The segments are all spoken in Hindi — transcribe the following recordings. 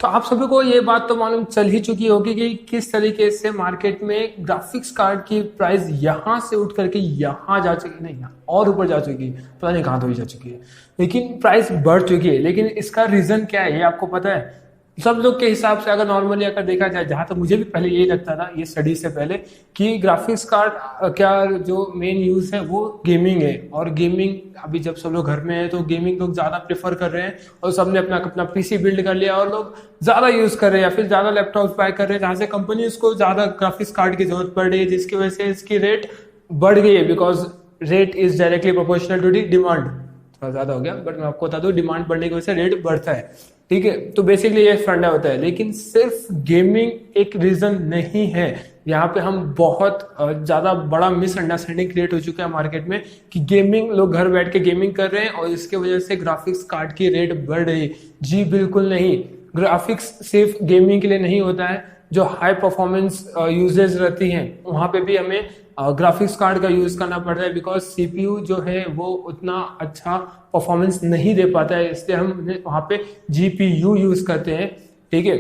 तो आप सभी को ये बात तो मालूम चल ही चुकी होगी कि किस तरीके से मार्केट में ग्राफिक्स कार्ड की प्राइस यहाँ से उठ करके यहाँ जा चुकी, नहीं यहाँ और ऊपर जा चुकी है, पता नहीं कहाँ तो ही जा चुकी है, लेकिन प्राइस बढ़ चुकी है। लेकिन इसका रीजन क्या है ये आपको पता है? सब लोग के हिसाब से अगर नॉर्मली अगर देखा जाए, जहां तक मुझे भी पहले यही लगता था ये स्टडी से पहले, कि ग्राफिक्स कार्ड क्या जो मेन यूज है वो गेमिंग है। और गेमिंग अभी जब सब लोग घर में है तो गेमिंग लोग ज्यादा प्रेफर कर रहे हैं और सबने अपना अपना पीसी बिल्ड कर लिया और लोग ज्यादा यूज कर रहे हैं या फिर ज्यादा लैपटॉप बाय कर रहे हैं, जहां से कंपनी को ज्यादा ग्राफिक्स कार्ड की जरूरत पड़ रही है, जिसकी वजह से इसकी रेट बढ़ गई है। Because rate is directly proportional to the demand. थोड़ा ज्यादा हो गया बट मैं आपको बता दूं, डिमांड बढ़ने की वजह से रेट बढ़ता है। ठीक है, तो बेसिकली ये फंडा होता है। लेकिन सिर्फ गेमिंग एक रीजन नहीं है। यहाँ पे हम बहुत ज्यादा बड़ा मिसअंडरस्टैंडिंग क्रिएट हो चुका है मार्केट में कि गेमिंग, लोग घर बैठ के गेमिंग कर रहे हैं और इसके वजह से ग्राफिक्स कार्ड की रेट बढ़ रही है। जी बिल्कुल नहीं, ग्राफिक्स सिर्फ गेमिंग के लिए नहीं होता है। जो हाई परफॉर्मेंस यूजेज रहती हैं वहां पे भी हमें ग्राफिक्स कार्ड का यूज करना पड़ रहा है, बिकॉज सीपीयू जो है वो उतना अच्छा परफॉर्मेंस नहीं दे पाता है, इसलिए हम वहां पे जीपीयू यूज करते हैं। ठीक है,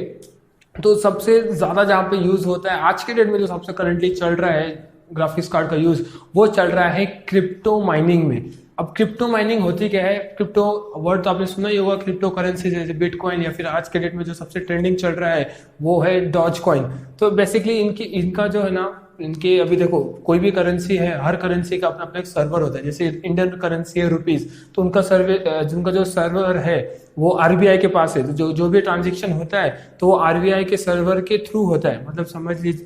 तो सबसे ज्यादा जहां पे यूज होता है आज के डेट में, जो सबसे करंटली चल रहा है ग्राफिक्स कार्ड का यूज, वो चल रहा है क्रिप्टो माइनिंग में। अब क्रिप्टो माइनिंग होती क्या है? क्रिप्टो वर्ड तो आपने सुना ही होगा, क्रिप्टो करेंसी जैसे बिटकॉइन, या फिर आज के डेट में जो सबसे ट्रेंडिंग चल रहा है वो है डॉज कॉइन। तो बेसिकली इनका जो है ना, इनके अभी देखो कोई भी करेंसी है, हर करेंसी का अपना अपना एक सर्वर होता है। जैसे इंडियन करेंसी है रुपीज, तो उनका जिनका जो सर्वर है वो आरबीआई के पास है। तो जो भी ट्रांजेक्शन होता है तो वो आरबीआई के सर्वर के थ्रू होता है। मतलब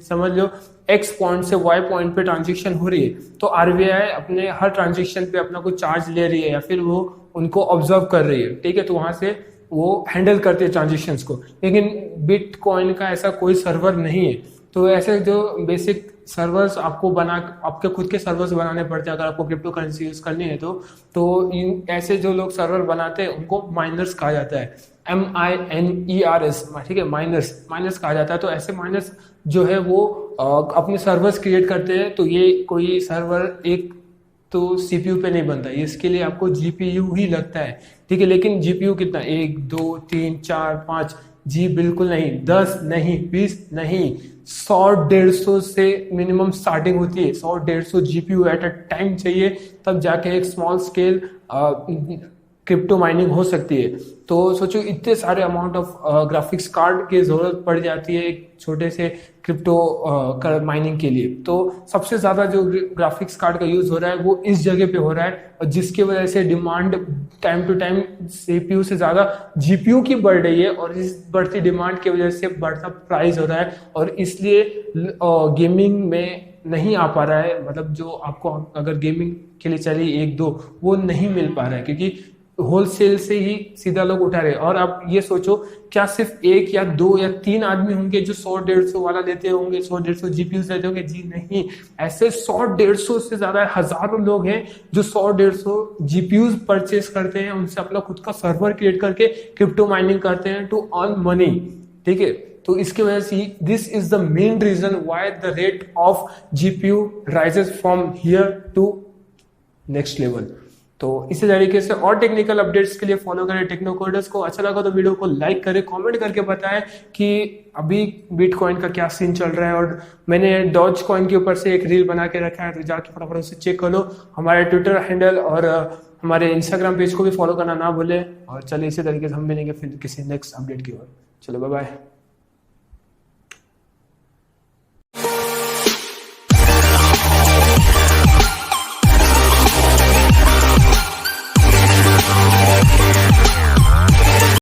समझ लो एक्स पॉइंट से वाई पॉइंट पे ट्रांजेक्शन हो रही है, तो आरबीआई अपने हर ट्रांजेक्शन पे अपना कुछ चार्ज ले रही है या फिर वो उनको ऑब्जर्व कर रही है। ठीक है, तो वहां से वो हैंडल करते हैं ट्रांजेक्शन्स को। लेकिन बिटकॉइन का ऐसा कोई सर्वर नहीं है। तो ऐसे जो बेसिक सर्वर्स आपके खुद के सर्वर्स बनाने पड़ते हैं अगर आपको क्रिप्टो करेंसी यूज करनी है तो इन ऐसे जो लोग सर्वर बनाते हैं उनको माइनर्स कहा जाता है, MINERS। ठीक है, माइनर्स कहा जाता है। तो ऐसे माइनर्स जो है वो अपने सर्वर्स क्रिएट करते हैं। तो ये कोई सर्वर एक तो सीपीयू पे नहीं बनता, इसके लिए आपको जीपीयू ही लगता है। ठीक है, लेकिन जीपीयू कितना? 1 2 3 4 5? जी बिल्कुल नहीं, 10 नहीं, 20 नहीं, 100-150 से मिनिमम स्टार्टिंग होती है। 100-150 जीपीयू एट अ टाइम चाहिए, तब जाके एक स्मॉल स्केल क्रिप्टो माइनिंग हो सकती है। तो सोचो इतने सारे अमाउंट ऑफ ग्राफिक्स कार्ड की जरूरत पड़ जाती है एक छोटे से क्रिप्टो माइनिंग के लिए। तो सबसे ज्यादा जो ग्राफिक्स कार्ड का यूज हो रहा है वो इस जगह पे हो रहा है, और जिसकी वजह से demand time to time CPU से ज्यादा जीपीयू की बढ़ रही है, और इस बढ़ती डिमांड की वजह से बढ़ता प्राइस हो रहा है, और इसलिए गेमिंग में नहीं आ पा रहा है। मतलब जो आपको अगर गेमिंग के लिए चाहिए 1-2, वो नहीं मिल पा रहा है, क्योंकि होलसेल से ही सीधा लोग उठा रहे हैं। और आप ये सोचो, क्या सिर्फ 1 या 2 या 3 आदमी होंगे जो 100-150 वाला लेते होंगे, 100-150 जीपीयू लेते होंगे? जी नहीं, ऐसे 100-150 से ज्यादा हजारों लोग हैं जो 100-150 जीपीयू परचेस करते हैं, उनसे अपना खुद का सर्वर क्रिएट करके क्रिप्टो माइनिंग करते हैं टू अर्न मनी। ठीक है, तो इसकी वजह से this is the main reason why the rate of GPU rises from here to next level. तो इसी तरीके से और टेक्निकल अपडेट्स के लिए फॉलो करें टेक्नो कोडर्स को। अच्छा लगा तो वीडियो को लाइक करें, कमेंट करके बताएं कि अभी बिटकॉइन का क्या सीन चल रहा है। और मैंने डॉज कॉइन के ऊपर से एक रील बना के रखा है, तो जाके फटाफट उसे चेक कर लो। हमारे ट्विटर हैंडल और हमारे इंस्टाग्राम पेज को भी फॉलो करना ना भूलें। और चलिए इसी तरीके से हम मिलेंगे फिर किसी नेक्स्ट अपडेट की ओर। चलो बाय बाय।